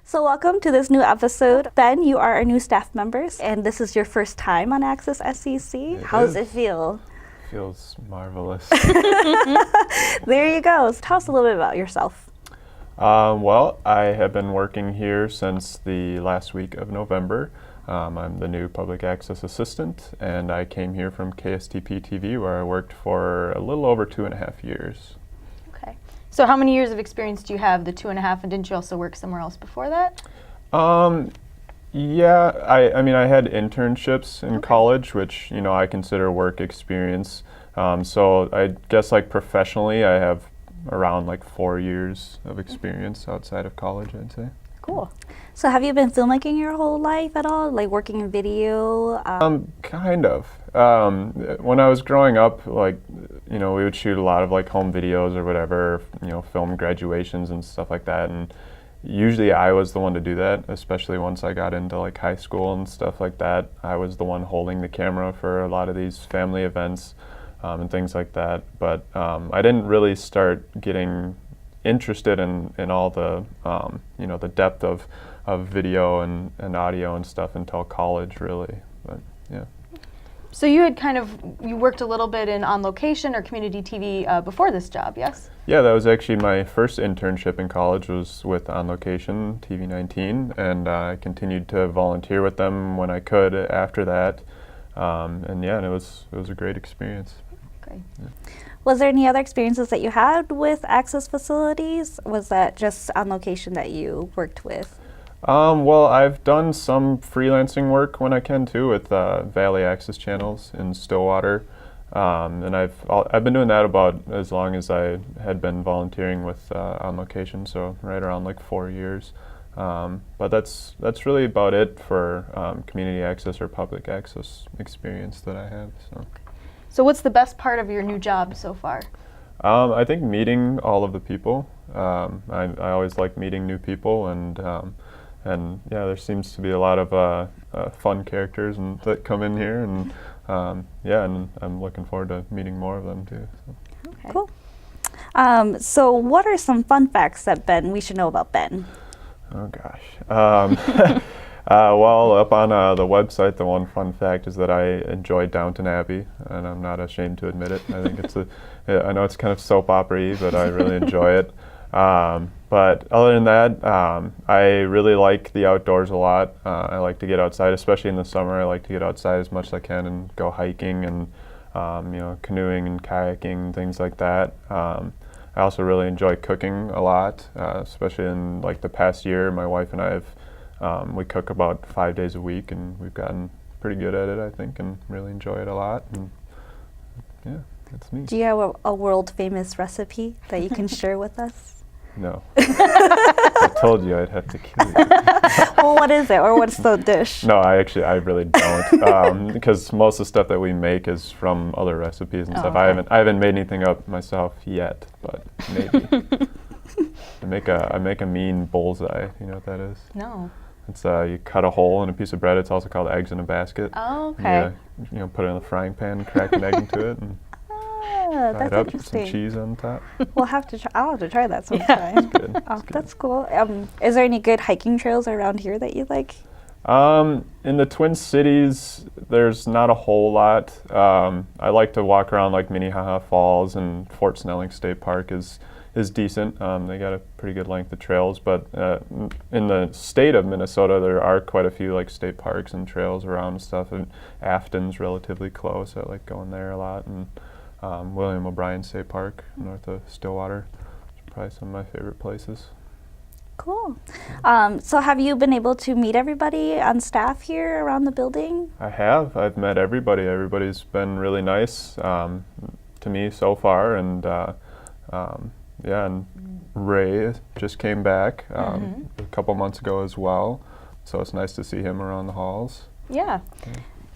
So welcome to this new episode. Ben, you are our new staff members, and this is your first time on Access SCC. How does it feel? Feels marvelous. There you go. So tell us a little bit about yourself. Well, I have been working here since the last week of November. I'm the new public access assistant, and I came here from KSTP TV, where I worked for a little over 2.5 years. Okay. So how many years of experience do you have, the 2.5, and didn't you also work somewhere else before that? Yeah, I mean, I had internships in college, which, you know, I consider work experience. So I guess like professionally, I have around like 4 years of experience outside of college, I'd say. Cool. So have you been filmmaking your whole life at all? Like working in video? Kind of. When I was growing up, like, you know, we would shoot a lot of like home videos or whatever, you know, film graduations and stuff like that. And usually I was the one to do that, especially once I got into like high school and stuff like that. I was the one holding the camera for a lot of these family events and things like that. But I didn't really start getting interested in all the, you know, the depth of video and audio and stuff until college, really. But yeah. So you had you worked a little bit in On Location or community TV before this job, yes? Yeah, that was actually my first internship in college, was with On Location, TV 19, and I continued to volunteer with them when I could after that. And yeah, and it was a great experience. Okay. Yeah. Was there any other experiences that you had with Access facilities? Was that just On Location that you worked with? Well, I've done some freelancing work when I can too with Valley Access channels in Stillwater, and I've been doing that about as long as I had been volunteering with On Location, so right around like 4 years. But that's really about it for community access or public access experience that I have. So what's the best part of your new job so far? I think meeting all of the people. I always like meeting new people, and yeah, there seems to be a lot of fun characters that come in here, and yeah, and I'm looking forward to meeting more of them too. So. Okay. Cool. So what are some fun facts that we should know about Ben? Oh gosh. Well, up on the website, the one fun fact is that I enjoy Downton Abbey, and I'm not ashamed to admit it. I think I know it's kind of soap opera-y, but I really enjoy it. But other than that, I really like the outdoors a lot. I like to get outside, especially in the summer. I like to get outside as much as I can and go hiking and you know, canoeing and kayaking and things like that. I also really enjoy cooking a lot, especially in like the past year. My wife and I have we cook about 5 days a week, and we've gotten pretty good at it, I think, and really enjoy it a lot. And yeah, that's me. Do you have a world famous recipe that you can share with us? No. I told you I'd have to kill you. Well, what is it, or what's the dish? No, I really don't, because most of the stuff that we make is from other recipes and stuff. Okay. I haven't made anything up myself yet, but maybe. I make a mean bullseye. You know what that is? No. It's you cut a hole in a piece of bread. It's also called eggs in a basket. Oh, okay. You know, put it in the frying pan, crack an egg into it, and fry That's it up, interesting. put some cheese on top. I'll have to try that sometime. Good. Oh, that's cool. Is there any good hiking trails around here that you like? In the Twin Cities, there's not a whole lot. I like to walk around like Minnehaha Falls, and Fort Snelling State Park is decent. They got a pretty good length of trails, but in the state of Minnesota, there are quite a few like state parks and trails around and stuff. And Afton's relatively close. I like going there a lot, and William O'Brien State Park north of Stillwater is probably some of my favorite places. Cool. So have you been able to meet everybody on staff here around the building? I have. I've met everybody. Everybody's been really nice to me so far, and yeah, and Ray just came back a couple months ago as well, so it's nice to see him around the halls. Yeah.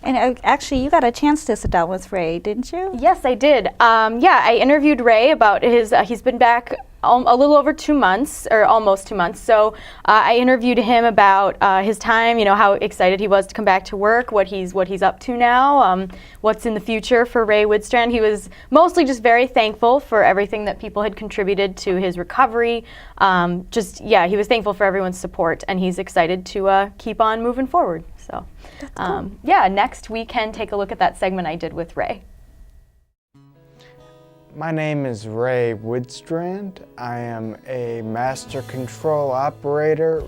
And actually, you got a chance to sit down with Ray, didn't you? Yes, I did. Yeah, I interviewed Ray about he's been back a little over 2 months, or almost 2 months. So I interviewed him about his time, how excited he was to come back to work, what he's up to now, what's in the future for Ray Woodstrand. He was mostly just very thankful for everything that people had contributed to his recovery. He was thankful for everyone's support, and he's excited to keep on moving forward. So, cool. Next we can take a look at that segment I did with Ray. My name is Ray Woodstrand. I am a master control operator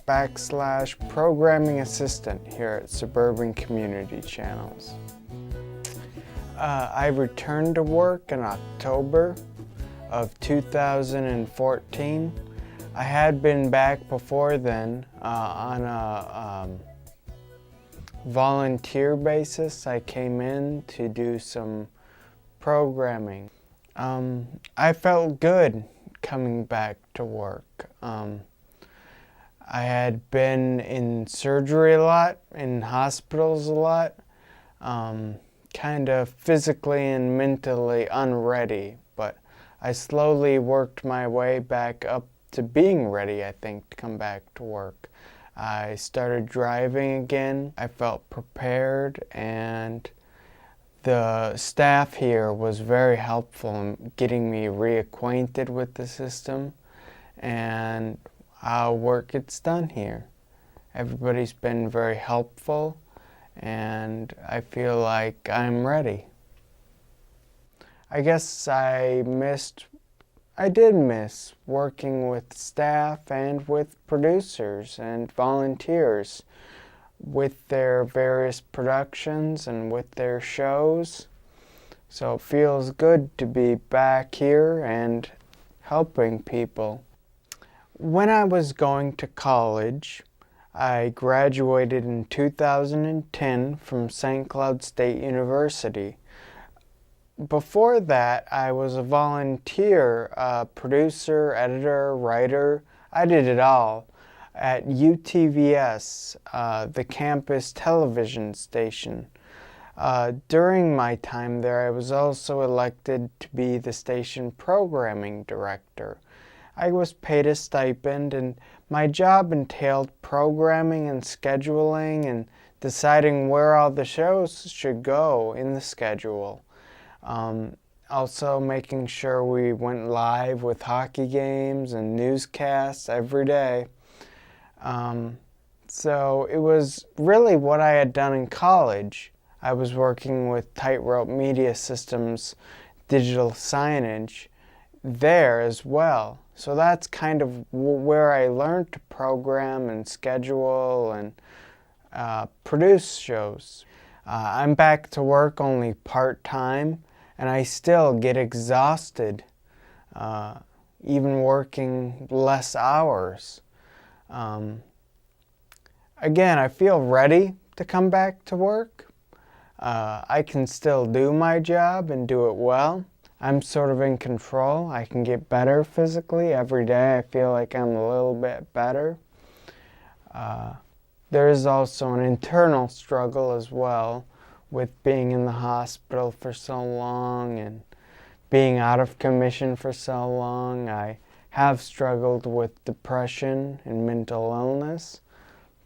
/ programming assistant here at Suburban Community Channels. I returned to work in October of 2014. I had been back before then on a volunteer basis. I came in to do some programming. I felt good coming back to work. I had been in surgery a lot, in hospitals a lot, kind of physically and mentally unready, but I slowly worked my way back up to being ready, I think, to come back to work. I started driving again. I felt prepared, and the staff here was very helpful in getting me reacquainted with the system and how work gets done here. Everybody's been very helpful, and I feel like I'm ready. I guess I did miss working with staff and with producers and volunteers with their various productions and with their shows. So it feels good to be back here and helping people. When I was going to college, I graduated in 2010 from St. Cloud State University. Before that, I was a volunteer, producer, editor, writer. I did it all at UTVS, the campus television station. During my time there, I was also elected to be the station programming director. I was paid a stipend, and my job entailed programming and scheduling and deciding where all the shows should go in the schedule. Also making sure we went live with hockey games and newscasts every day. So it was really what I had done in college. I was working with Tightrope Media Systems digital signage there as well. So that's kind of where I learned to program and schedule and produce shows. I'm back to work only part-time, and I still get exhausted, even working less hours. Again, I feel ready to come back to work. I can still do my job and do it well. I'm sort of in control. I can get better physically. Every day I feel like I'm a little bit better. There is also an internal struggle as well with being in the hospital for so long and being out of commission for so long. I have struggled with depression and mental illness.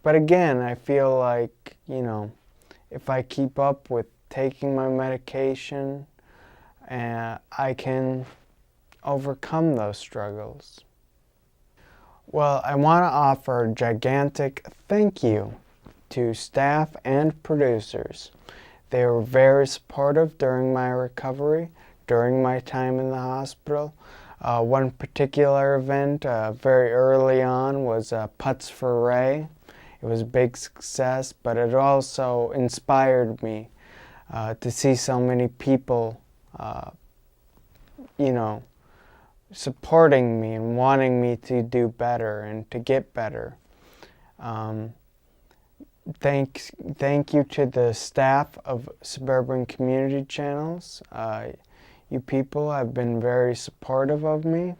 But again, I feel like, if I keep up with taking my medication, I can overcome those struggles. Well, I want to offer a gigantic thank you to staff and producers. They were very supportive during my recovery, during my time in the hospital. One particular event very early on was Putts for Ray. It was a big success, but it also inspired me to see so many people, supporting me and wanting me to do better and to get better. Thank you to the staff of Suburban Community Channels. You people have been very supportive of me.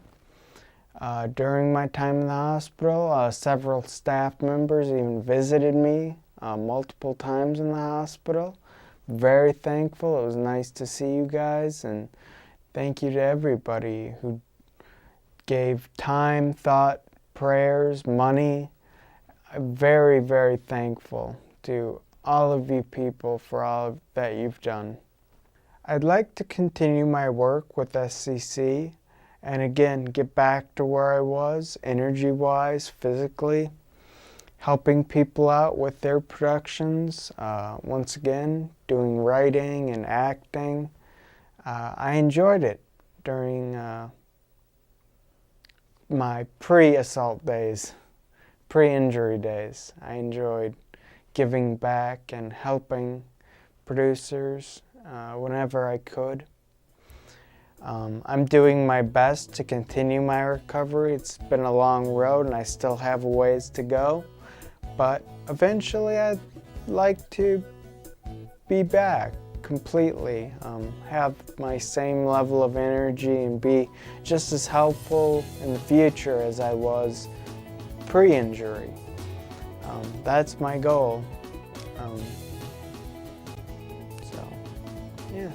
During my time in the hospital, several staff members even visited me multiple times in the hospital. Very thankful. It was nice to see you guys, and thank you to everybody who gave time, thought, prayers, money. I'm very, very thankful to all of you people for all that you've done. I'd like to continue my work with SCC and again get back to where I was, energy-wise, physically, helping people out with their productions. Once again, doing writing and acting. I enjoyed it during my pre-assault days, pre-injury days. I enjoyed giving back and helping producers whenever I could. I'm doing my best to continue my recovery. It's been a long road and I still have a ways to go, but eventually I'd like to be back completely, have my same level of energy and be just as helpful in the future as I was pre-injury. That's my goal. So, yeah.